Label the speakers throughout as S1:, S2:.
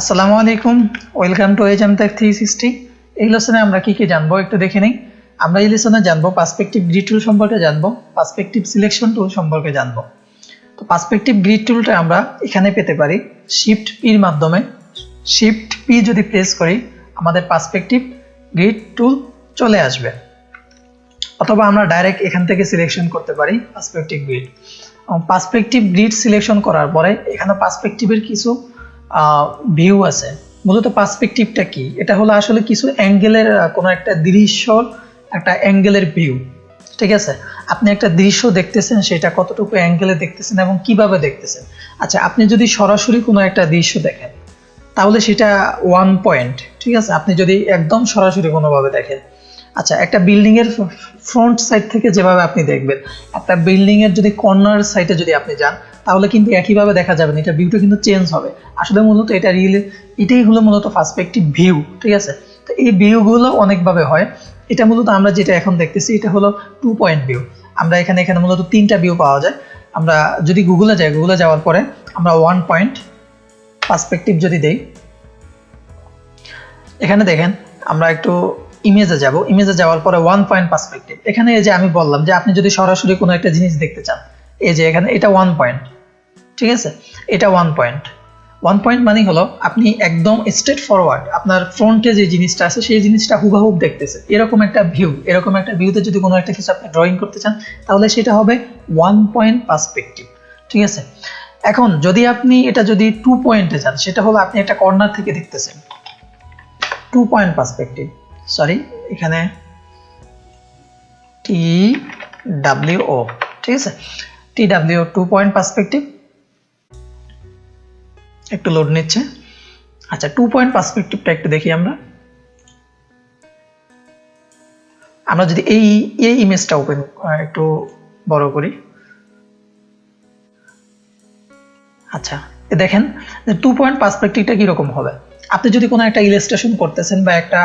S1: আসসালামু আলাইকুম, welcome to HMTech 360। এই লেসনে আমরা কি কি জানবো একটু দেখে নিই। আমরা এই লেসনে জানবো পার্সপেক্টিভ গ্রিড টুল সম্পর্কে জানবো, পার্সপেক্টিভ সিলেকশন টুল সম্পর্কে জানবো। তো পার্সপেক্টিভ গ্রিড টুলটা আমরা এখানে পেতে পারি শিফট পির মাধ্যমে। শিফট পি যদি প্রেস করি আমাদের পার্সপেক্টিভ গ্রিড টুল চলে আসবে, অথবা আমরা ডাইরেক্ট এখান থেকে সিলেকশন করতে পারি perspective grid. Perspective grid selection করার পরে এখানে পার্সপেক্টিভের কিছু ভিউ আছে। মূলত পার্সপেক্টিভটা কি? এটা হলো আসলে কিছু অ্যাঙ্গেলের কোনো একটা দৃশ্যর একটা অ্যাঙ্গেলের ভিউ। ঠিক আছে, আপনি একটা দৃশ্য দেখতেছেন, সেটা কতটুকু অ্যাঙ্গেলে দেখতেছেন এবং কিভাবে দেখতেছেন। আচ্ছা, আপনি যদি সরাসরি কোনো একটা দৃশ্য দেখেন তাহলে সেটা 1 পয়েন্ট। ঠিক আছে, আপনি যদি একদম সরাসরি কোনোভাবে দেখেন, আচ্ছা একটা বিল্ডিং এর ফ্রন্ট সাইড থেকে যেভাবে আপনি দেখবেন, একটা বিল্ডিং এর যদি কর্নার সাইডে যদি আপনি যান তাহলে কিন্তু একইভাবে দেখা যাবে না, এটা ভিউটা কিন্তু চেঞ্জ হবে। আসলে মূলত এটাই হলো মূলত পার্সপেক্টিভ ভিউ। ঠিক আছে, তো এই ভিউগুলো অনেকভাবে হয়। এটা মূলত আমরা যেটা এখন দেখতেছি এটা হলো 2 পয়েন্ট ভিউ। আমরা এখানে মূলত 3টা ভিউ পাওয়া যায়। আমরা যদি গুগলে যাওয়ার পরে আমরা 1 পয়েন্ট পার্সপেক্টিভ যদি দেই, এখানে দেখেন আমরা একটু ইমেজে যাওয়ার পরে 1 পয়েন্ট পার্সপেক্টিভ। এখানে এই যে আমি বললাম যে আপনি যদি সরাসরি কোনো একটা জিনিস দেখতে চান, এই যে এখানে এটা 1 পয়েন্ট। ঠিক আছে, এটা 1 পয়েন্ট। 1 পয়েন্ট মানে হলো আপনি একদম স্ট্রেট ফরওয়ার্ড আপনার ফ্রন্টে যে জিনিসটা আছে সেই জিনিসটা হুবহু দেখতেছে, এরকম একটা ভিউ। এরকম একটা ভিউতে যদি কোনো একটা কিছু আপনি ড্রয়িং করতে চান তাহলে সেটা হবে 1 পয়েন্ট পার্সপেক্টিভ। ঠিক আছে, এখন যদি আপনি এটা যদি 2 পয়েন্টে যান, সেটা হলো আপনি একটা কর্নার থেকে দেখতেছেন, 2 পয়েন্ট পার্সপেক্টিভ। সরি, এখানে TWO। ঠিক আছে, TWO 2 পয়েন্ট পার্সপেক্টিভ। একটু লোড নিচ্ছে। আচ্ছা, 2 পয়েন্ট পার্সপেক্টিভটা একটু দেখি। আমরা যদি এই ইমেজটা ওপেন একটু বড় করি, আচ্ছা দেখেন 2 পয়েন্ট পার্সপেক্টিভটা কিরকম হবে। আপনি যদি কোনো একটা ইলাস্ট্রেশন করতেছেন বা একটা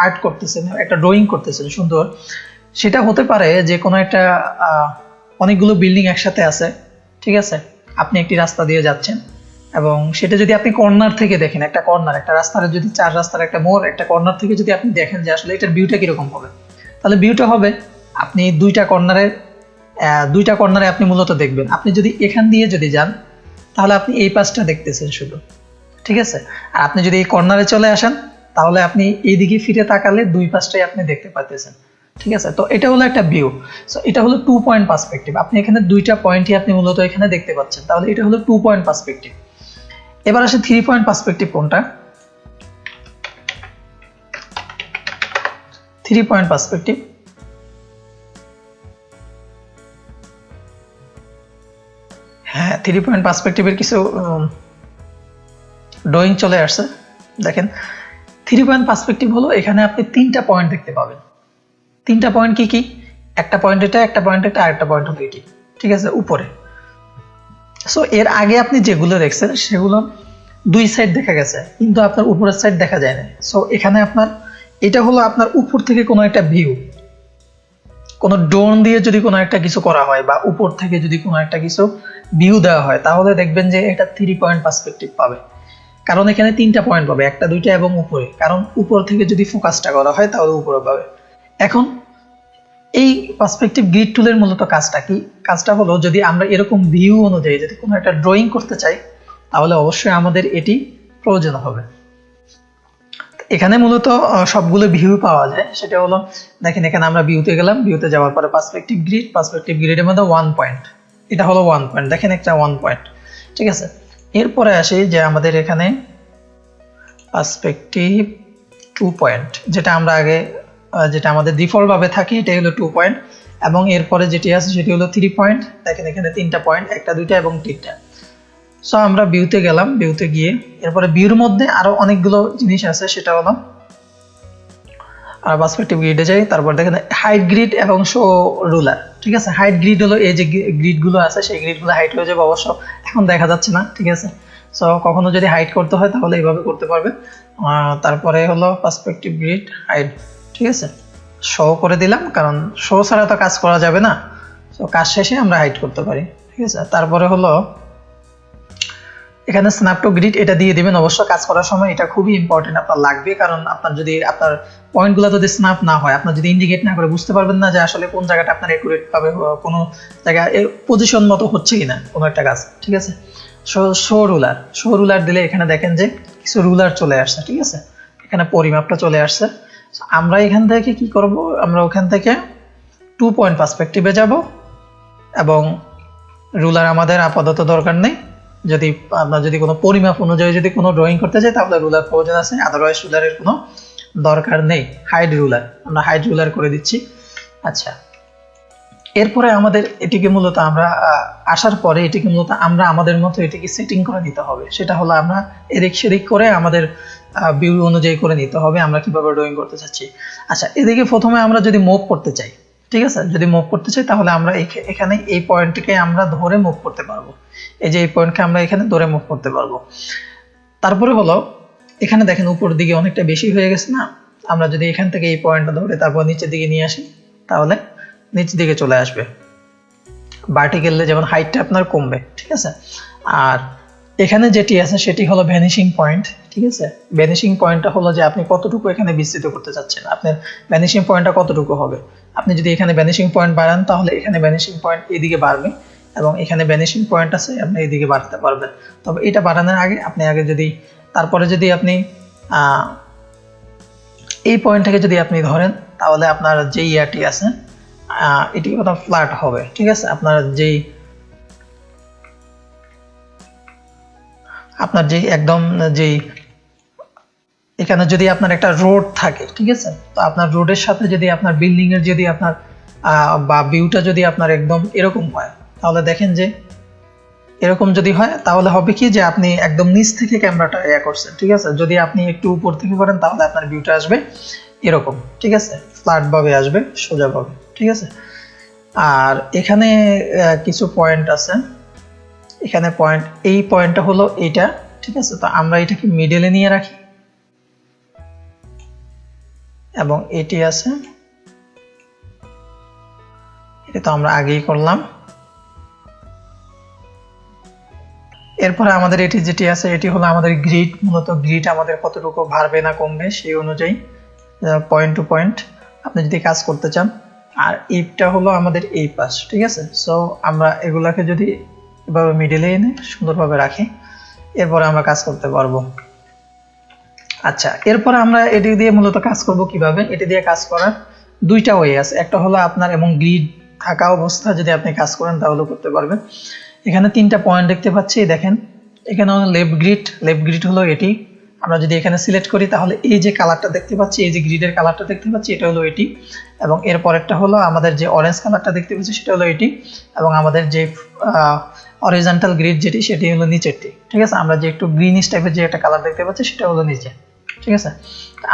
S1: আর্ট করতেছেন, একটা ড্রয়িং করতেছেন সুন্দর, সেটা হতে পারে যে কোনো একটা অনেকগুলো বিল্ডিং একসাথে আছে। ঠিক আছে, আপনি একটি রাস্তা দিয়ে যাচ্ছেন এবং সেটা যদি আপনি কর্নার থেকে দেখেন, একটা রাস্তার যদি 4 রাস্তার একটা মোড়, একটা কর্নার থেকে যদি আপনি দেখেন যে আসলে এটার ভিউটা কিরকম হবে, তাহলে ভিউটা হবে আপনি দুইটা কর্নারে আপনি মূলত দেখবেন। আপনি যদি এখান দিয়ে যদি যান তাহলে আপনি এই পাশটা দেখতেছেন শুধু। ঠিক আছে, আর আপনি যদি এই কর্নারে চলে আসেন তাহলে আপনি এইদিকে ফিরে তাকালে দুই পাশটাই আপনি দেখতে পাচ্ছেন। ঠিক আছে, তো এটা হলো একটা ভিউ। সো এটা হলো 2 পয়েন্ট পার্সপেক্টিভ। আপনি এখানে দুইটা পয়েন্টই আপনি মূলত এখানে দেখতে পাচ্ছেন, তাহলে এটা হলো 2 পয়েন্ট পার্সপেক্টিভ। এবার আসে 3 পয়েন্ট পার্সপেক্টিভ। কোনটা? 3 পয়েন্ট পার্সপেক্টিভ। হ্যাঁ, 3 পয়েন্ট পার্সপেক্টিভের কিছু ড্রয়িং চলে আসছে। দেখেন 3 পয়েন্ট পার্সপেক্টিভ হলো এখানে আপনি 3টা পয়েন্ট দেখতে পাবেন। 3টা পয়েন্ট কি কি? একটা পয়েন্ট এটা, একটা পয়েন্ট এটা, আরেকটা পয়েন্ট হলো এটি। ঠিক আছে, উপরে। সো এর আগে আপনি যেগুলো দেখছেন সেগুলো দুই সাইড দেখা গেছে, কিন্তু আপনার উপরের সাইড দেখা যায় না। সো এখানে এটা হলো আপনার উপর থেকে কোনো একটা ভিউ। কোনো ড্রোন দিয়ে যদি কোনো একটা কিছু করা হয় বা উপর থেকে যদি কোনো একটা কিছু ভিউ দেওয়া হয় তাহলে দেখবেন যে এটা 3 পয়েন্ট পার্সপেক্টিভ পাবে। কারণ এখানে 3টা পয়েন্ট পাবে, একটা, দুইটা এবং উপরে। কারণ উপর থেকে যদি ফোকাসটা করা হয় তাহলে উপরে পাবে। এখন এই পার্সপেক্টিভ গ্রিড টুলের মূলত কাজটা কি? কাজটা হলো যদি আমরা এরকম ভিউ অনুযায়ী যদি কোনো একটা ড্রয়িং করতে চাই তাহলে অবশ্যই আমাদের এটি প্রয়োজন হবে। এখানে মূলত সবগুলো ভিউ পাওয়া যায়। সেটা হলো দেখেন, এখানে আমরা ভিউতে গেলাম, ভিউতে যাওয়ার পরে পার্সপেক্টিভ গ্রিডের মধ্যে 1 পয়েন্ট, এটা হলো 1 পয়েন্ট। দেখেন একটা 1 পয়েন্ট। ঠিক আছে, এরপরে আসি যে আমাদের এখানে পার্সপেক্টিভ 2 পয়েন্ট, যেটা আমাদের ডিফল্ট ভাবে থাকে, এটা হলো 2 পয়েন্ট। এবং এরপরে যেটি আছে সেটি হলো 3 পয়েন্ট। দেখেন এখানে 3টা পয়েন্ট, একটা, দুইটা এবং 3টা। সো আমরা ভিউতে গেলাম, ভিউতে গিয়ে এরপরে ভিউর মধ্যে আরো অনেকগুলো জিনিস আছে। সেটা হলো পার্সপেক্টিভ গ্রিডে যাই, তারপর দেখেন হাইট গ্রিড এবং শো রুলার। ঠিক আছে, হাইট গ্রিড হলো এই যে গ্রিডগুলো আছে সেই গ্রিডগুলো হাইট হয়ে যাবে, অবশ্য এখন দেখা যাচ্ছে না। ঠিক আছে, সো কখনো যদি হাইট করতে হয় তাহলে এইভাবে করতে পারবে। তারপরে হলো পার্সপেক্টিভ গ্রিড হাইট। ঠিক আছে, শো করে দিলাম, কারণ শো ছাড়া তো কাজ করা যাবে না। সো কাজ শেষে আমরা হাইট করতে পারি। ঠিক আছে, তারপরে হলো এখানে স্ন্যাপ টু গ্রিড এটা দিয়ে দিবেন অবশ্য কাজ করার সময়, এটা খুবই ইম্পর্টেন্ট আপনার লাগবে, কারণ আপনার যদি আপনার পয়েন্টগুলো যদি স্ন্যাপ না হয়, আপনার যদি ইন্ডিকেট না করে বুঝতে পারবেন না যে আসলে কোন জায়গাটা আপনার একুরেট ভাবে কোনো জায়গা পজিশন মতো হচ্ছে কিনা কোনো একটা কাজ, ঠিক আছে। শো রুলার দিলে এখানে দেখেন যে কিছু রুলার চলে আসছে, ঠিক আছে, এখানে পরিমাপটা চলে আসছে। আমরা এখান থেকে কি করব, আমরা ওখান থেকে 2 পয়েন্ট পার্সপেক্টিভে যাব, এবং রুলার আমাদের আপাতত দরকার নেই। যদি আমরা যদি কোনো পরিমাপ অনুযায়ী যদি কোনো ড্রয়িং করতে চাই তাহলে রুলার প্রয়োজন আছে, আদারওয়াইজ রুলারের কোনো দরকার নেই। হাইড রুলার, আমরা হাইড রুলার করে দিচ্ছি। আচ্ছা, এরপরে আমাদের এটিকে মূলত আমরা আসার পরে এটিকে মূলত আমরা আমাদের মতো এটিকে সেটিং করে নিতে হবে। সেটা হলো আমরা এদিক সেদিক করে আমাদের ভিউ অনুযায়ী করে নিতে হবে আমরা কিভাবে ড্রয়িং করতে চাচ্ছি। আচ্ছা, এদিকে প্রথমে আমরা যদি মুভ করতে চাই, ঠিক আছে, যদি মুভ করতে চাই তাহলে আমরা এখানে এই পয়েন্টটিকে আমরা ধরে মুভ করতে পারবো। এই যে এই পয়েন্টকে আমরা এখানে ধরে মুভ করতে পারবো। তারপরে হলো এখানে দেখেন উপর দিকে অনেকটা বেশি হয়ে গেছে না, আমরা যদি এখান থেকে এই পয়েন্টটা ধরে তারপর নিচের দিকে নিয়ে আসি তাহলে নিচের দিকে চলে আসবে। ভার্টিক্যালে যেমন হাইটটা আপনার কমবে, ঠিক আছে। আর এখানে যেটি আছে সেটি হলো ভ্যানিশিং পয়েন্ট, ঠিক আছে। ভ্যানিশিং পয়েন্টটা হলো যে আপনি কতটুকু এখানে বিস্তৃত করতে চাচ্ছেন, আপনার ভ্যানিশিং পয়েন্টটা কতটুকু হবে। আপনি যদি এখানে ভ্যানিশিং পয়েন্ট বাড়ান তাহলে এখানে ভ্যানিশিং পয়েন্ট এদিকে বাড়বে, এবং এখানে ভ্যানিশিং পয়েন্ট আছে আপনি এদিকে বাড়তে পারবেন। তবে এটা বাড়ানোর আগে আপনি আগে যদি তারপরে যদি আপনি এই পয়েন্টটাকে যদি আপনি ধরেন তাহলে আপনার যে ইয়ারটি আছে এটি কত ফ্ল্যাট হবে, ঠিক আছে। আপনার যেই একদম যেই এখানে যদি আপনার একটা রোড থাকে, ঠিক আছে, তো আপনার রোডের সাথে যদি আপনার বিল্ডিং এর যদি আপনার বা ভিউটা যদি আপনার একদম এরকম হয় তাহলে দেখেন যে এরকম যদি হয় তাহলে হবে কি যে আপনি একদম নিচ থেকে ক্যামেরাটা করছেন, ঠিক আছে। যদি আপনি একটু উপর থেকে করেন তাহলে আপনার ভিউটা আসবে এরকম, ঠিক আছে, ফ্ল্যাট ভাবে আসবে, সোজা ভাবে, ঠিক আছে। আর এখানে কিছু পয়েন্ট আছে, এখানে পয়েন্ট, এই পয়েন্টটা হলো এইটা, ঠিক আছে। তো আমরা এটাকে মিডলে নিয়ে রাখি, এবং এটি আছে, এটা তো আমরা আগেই করলাম। এরপরে আমাদের এটি যেটি আছে এটি হলো আমাদের গ্রিড, মূলত গ্রিড আমাদের কতটুকু বাড়বে না কমবে সেই অনুযায়ী পয়েন্ট টু পয়েন্ট আপনি যদি কাজ করতে চান। আর এইটা হলো আমাদের এই পাশ, ঠিক আছে। সো আমরা এগুলাকে যদি এভাবে মিডলে এনে সুন্দরভাবে রাখি, এরপরে আমরা কাজ করতে পারবো। আচ্ছা, এরপরে আমরা এটি দিয়ে মূলত কাজ করব কিভাবে। এটি দিয়ে কাজ করার দুইটা ওয়ে আছে, একটা হলো আপনার এবং গ্রিড থাকা অবস্থা যদি আপনি কাজ করেন তাহলে করতে পারবেন। এখানে 3টা পয়েন্ট দেখতে পাচ্ছি, দেখেন এখানে হলো লেফট গ্রিড হলো এটি। আমরা যদি এখানে সিলেক্ট করি তাহলে এই যে কালারটা দেখতে পাচ্ছি, এই যে গ্রিডের কালারটা দেখতে পাচ্ছি, এটা হলো এটি। এবং এর পরেরটা হলো আমাদের যে অরেঞ্জ কালারটা দেখতে পাচ্ছি সেটা হলো এটি, এবং আমাদের যে হরিজন্টাল গ্রিড যেটি সেটি হলো নিচেরটি, ঠিক আছে। আমরা যে একটু গ্রিনিশ টাইপের যে একটা কালার দেখতে পাচ্ছি সেটা হলো নিচে, ঠিক আছে।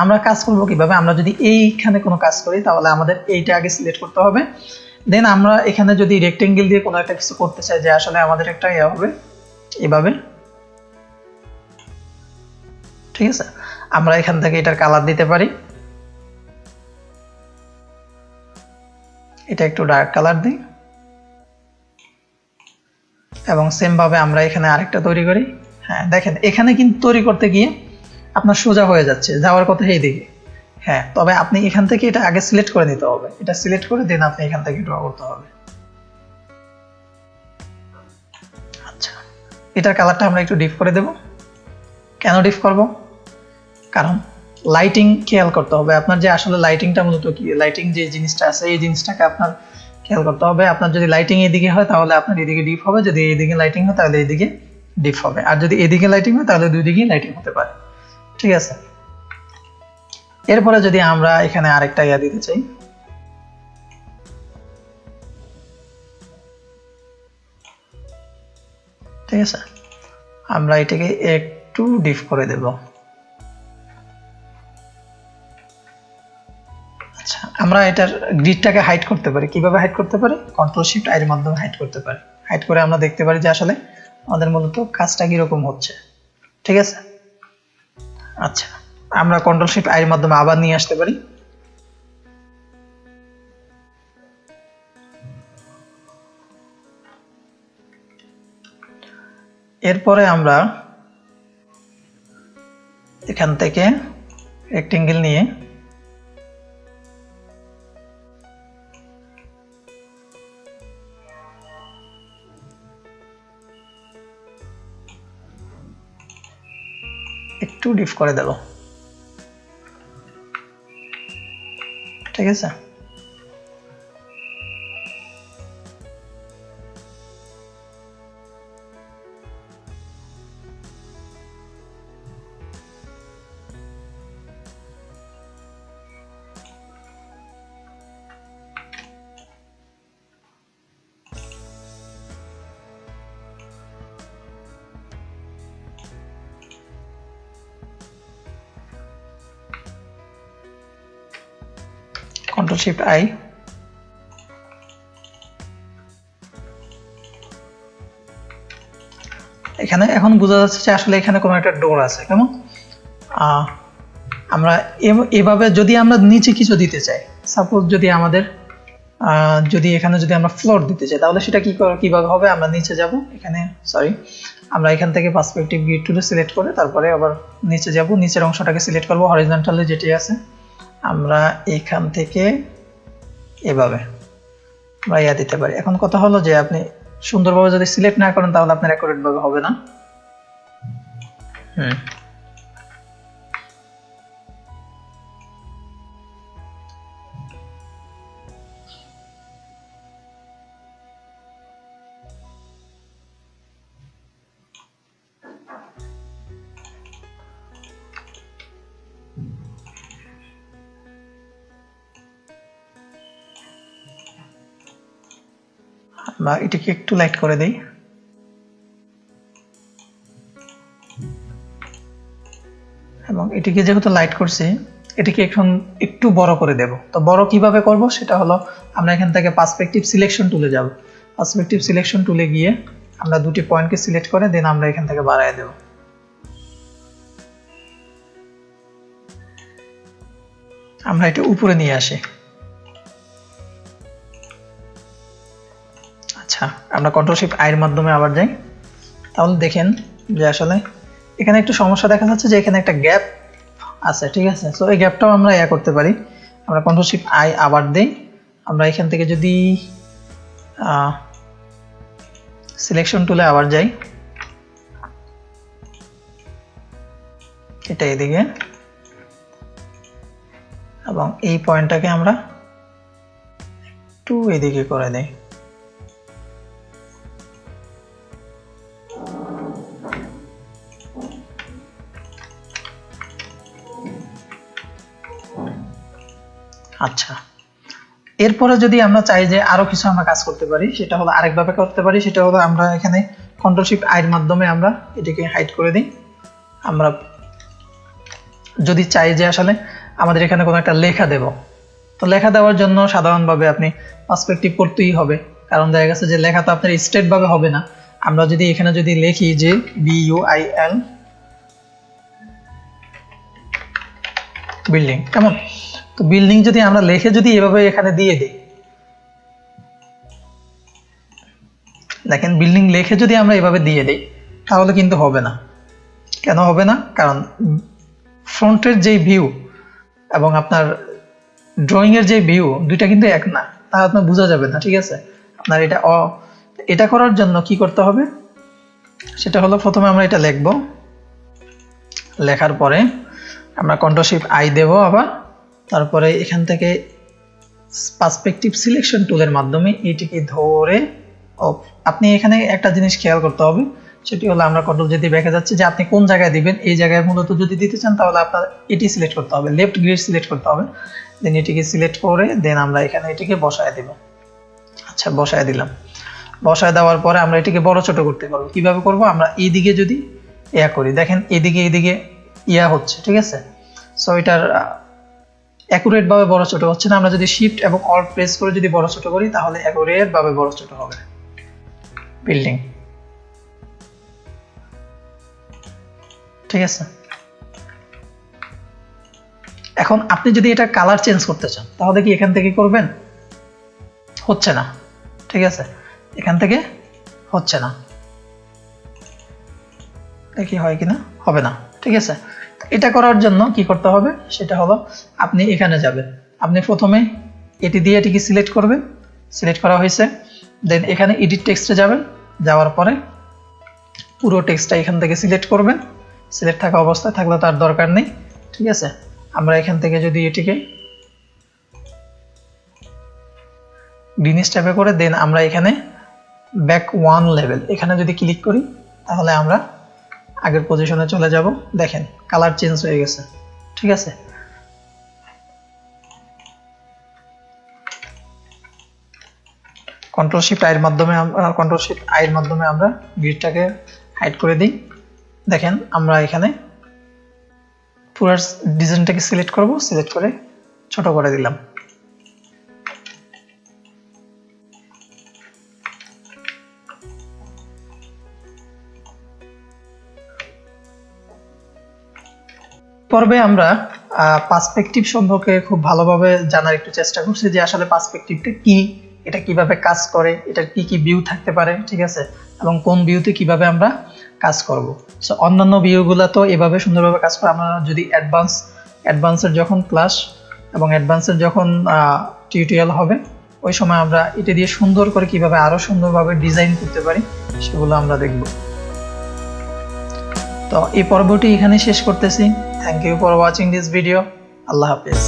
S1: আমরা কাজ করব কিভাবে, আমরা যদি এইখানে কোনো কাজ করি তাহলে আমাদের এইটা আগে সিলেক্ট করতে হবে। দেন আমরা এখানে যদি রেক্টেঙ্গেল দিয়ে কোনো একটা কিছু করতে চাই, যে আসলে আমাদের একটা ইয়ে হবে এভাবে, ঠিক আছে। আমরা এখান থেকে এটার কালার দিতে পারি, এটা একটু ডার্ক কালার দিই, এবং সেম ভাবে আমরা এখানে আরেকটা তৈরি করি। হ্যাঁ, দেখেন এখানে কিন্তু তৈরি করতে গিয়ে আপনার সোজা হয়ে যাচ্ছে, যাওয়ার কথা এই দিকে। হ্যাঁ, তবে আপনি এখান থেকে এটা আগে সিলেক্ট করে নিতে হবে, এটা সিলেক্ট করে দেন আপনি এখান থেকে ড্র করতে হবে। আচ্ছা, এটার কালারটা আমরা একটু ডিপ করে দেব। কেন ডিপ করব, কারণ লাইটিং খেয়াল করতে হবে আপনার, যে আসলে লাইটিংটা মূলত কি, লাইটিং যে জিনিসটা আছে এই জিনিসটাকে আপনার খেয়াল করতে হবে। আপনার যদি লাইটিং এদিকে হয় তাহলে আপনার এদিকে ডিপ হবে, যদি এইদিকে লাইটিং হয় তাহলে এইদিকে ডিপ হবে, আর যদি এদিকে লাইটিং হয় তাহলে দুই দিকেই লাইটিং হতে পারে, ঠিক আছে। এরপরে যদি আমরা এখানে আরেকটা ইয়া দিতে চাই, ঠিক আছে, আমরা এটাকে একটু ডিপ করে দেব। আচ্ছা, আমরা এটার গ্রিডটাকে হাইড করতে পারি, কিভাবে হাইড করতে পারি, কন্ট্রোল শিফট আই এর মাধ্যমে হাইড করতে পারি। হাইড করে আমরা দেখতে পারি যে আসলে আমাদের মূলত কাজটা কিরকম হচ্ছে, ঠিক আছে। আচ্ছা, আমরা কন্ট্রোল শিফট আই এর মাধ্যমে আবার নিয়ে আসতে পারি। এরপরে আমরা এখান থেকে রেক্টেঙ্গেল নিয়ে একটু ডিপ করে দেব, ঠিক আছে। Ctrl Shift I, এখানে এখন বোঝা যাচ্ছে যে আসলে এখানে কোনো একটা ডোর আছে। কেমন আমরা এভাবে যদি আমরা নিচে কিছু দিতে চাই, সাপোজ যদি আমাদের যদি এখানে যদি আমরা ফ্লোর দিতে চাই, তাহলে সেটা কিভাবে হবে? আমরা নিচে যাব, এখানে আমরা এখান থেকে পার্সপেক্টিভ গ্রিড টুলে সিলেক্ট করে তারপরে আবার নিচে যাব, নিচের অংশটাকে সিলেক্ট করব, হরিজন্টালে যেটি আছে আমরা এখান থেকে এভাবে আমরা দিতে পারি। এখন কথা হলো যে আপনি সুন্দরভাবে যদি সিলেক্ট না করেন তাহলে আপনার অ্যাকুরেট ভাবে হবে না। বা এটিকে একটু লাইট করে দেই, এবং এটিকে যেহেতু লাইট করছি এটিকে এখন একটু বড় করে দেব। তো বড় কিভাবে করব সেটা হলো আমরা এখান থেকে পার্সপেক্টিভ সিলেকশন টুলে যাব, পার্সপেক্টিভ সিলেকশন টুলে গিয়ে আমরা দুটি পয়েন্টকে সিলেক্ট করে দেন আমরা এখান থেকে বাড়ায় দেব। আমরা এটা উপরে নিয়ে আসি। আচ্ছা, আমরা কন্ট্রোল শিফট আই এর মাধ্যমে আবার যাই, তাহলে দেখেন যে আসলে এখানে একটু সমস্যা দেখা যাচ্ছে যে এখানে একটা গ্যাপ আছে, ঠিক আছে। সো এই গ্যাপটাও আমরা করতে পারি। আমরা কন্ট্রোল শিফট আই আবার দেই, আমরা এখান থেকে যদি সিলেকশন টুলে আবার যাই, এটা এদিকে, এবং এই পয়েন্টটাকে আমরা একটু এদিকে করে দেই। আচ্ছা, এরপরে যদি আমরা চাই যে আরো কিছু আমরা কাজ করতে পারি, সেটা হলো আরেকভাবে করতে পারি। সেটা হলো আমরা এখানে কন্ট্রোল শিফট আই এর মাধ্যমে আমরা এটাকে হাইড করে দিই। আমরা যদি চাই যে আসলে আমাদের এখানে কোনো একটা লেখা দেব, তো লেখা দেওয়ার জন্য সাধারণভাবে আপনি পার্সপেক্টিভ করতেই হবে, কারণ দেখা গেছে যে লেখা তো আপনার স্ট্রেট ভাবে হবে না। আমরা যদি এখানে যদি লিখি যে BUIL বিল্ডিং, কেমন? তো বিল্ডিং যদি আমরা লিখে যদি এভাবে এখানে দিয়ে দিই, দেখেন বিল্ডিং লিখে যদি আমরা এভাবে দিয়ে দিই তাহলে কিন্তু হবে না। কেন হবে না? কারণ ফ্রন্টের যে ভিউ এবং আপনার ড্রয়িং এর যে ভিউ দুইটা কিন্তু এক না, তা আপনার বোঝা যাবে না, ঠিক আছে। আপনার এটা করার জন্য কি করতে হবে সেটা হলো প্রথমে আমরা এটা লিখব, লেখার পরে আমরা কন্ট্রোল শিফট আই দেব আবার, তারপরে এখান থেকে পার্সপেক্টিভ সিলেকশন টুলের মাধ্যমে এটিকে ধরে আপনি এখানে একটা জিনিস খেয়াল করতে হবে, সেটি হলো আমরা কন্ট্রোল যদি ব্যাকে যাচ্ছে যে আপনি কোন জায়গায় দিবেন, এই জায়গায় মূলত যদি দিতে চান তাহলে আপনার এটি সিলেক্ট করতে হবে, লেফট গ্রিড সিলেক্ট করতে হবে, দেন এটিকে সিলেক্ট করে দেন আমরা এখানে এটিকে বসায় দেব। আচ্ছা, বসায় দিলাম। বসায় দেওয়ার পরে আমরা এটিকে বড় ছোট করতে পারবো। কিভাবে করব? আমরা এইদিকে যদি করি, দেখেন এদিকে হচ্ছে, ঠিক আছে। সো এটার অ্যাকুরেট ভাবে বড় ছোট হচ্ছে না। আমরা যদি শিফট এবং অল্ট প্রেস করে যদি বড় ছোট করি তাহলে অ্যাকুরেট ভাবে বড় ছোট হবে বিল্ডিং, ঠিক আছে। এখন আপনি যদি এটা কালার চেঞ্জ করতে চান তাহলে কি এখান থেকে করবেন? হচ্ছে না, ঠিক আছে, এখান থেকে হচ্ছে না। দেখি হয় কিনা, হবে না, ঠিক আছে। এটা করার জন্য কি করতে হবে সেটা হলো আপনি এখানে যাবেন, আপনি প্রথমে এটি দিয়ে এটিকে সিলেক্ট করবেন, সিলেক্ট করা হয়েছে, দেন এখানে এডিট টেক্সটে যাবেন, যাওয়ার পরে পুরো টেক্সটটা এখান থেকে সিলেক্ট করবেন, সিলেক্ট থাকা অবস্থায় থাকলে তার দরকার নেই, ঠিক আছে। আমরা এখান থেকে যদি এটিকে গ্রিন স্ট্যাপে করে দেন আমরা এখানে ব্যাক 1 লেভেল এখানে যদি ক্লিক করি তাহলে আমরা আগের পজিশনে চলে যাব। দেখেন কালার চেঞ্জ হয়ে গেছে, ঠিক আছে। কন্ট্রোল শিফট আই এর মাধ্যমে আমরা গ্রিডটাকে হাইড করে দিই। দেখেন আমরা এখানে পুরো ডিজাইনটাকে সিলেক্ট করব, সিলেক্ট করে ছোট করে দিলাম। পর্বে আমরা পার্সপেক্টিভ সম্পর্কে খুব ভালোভাবে জানার একটু চেষ্টা করছি যে আসলে পার্সপেক্টিভটা কি, এটা কিভাবে কাজ করে, এটার কি কি ভিউ থাকতে পারে, ঠিক আছে, এবং কোন ভিউতে কিভাবে আমরা কাজ করব। সো অন্যান্য ভিউগুলো তো এভাবে সুন্দরভাবে কাজ করে। আমরা যদি অ্যাডভান্সের যখন ক্লাস এবং অ্যাডভান্সের যখন টিউটোরিয়াল হবে ওই সময় আমরা এটা দিয়ে সুন্দর করে কিভাবে আরো সুন্দরভাবে ডিজাইন করতে পারি সেগুলো আমরা দেখব। তো এই পর্বটি এখানে শেষ করতেছি। Thank you for watching this video. আল্লাহ হাফেজ।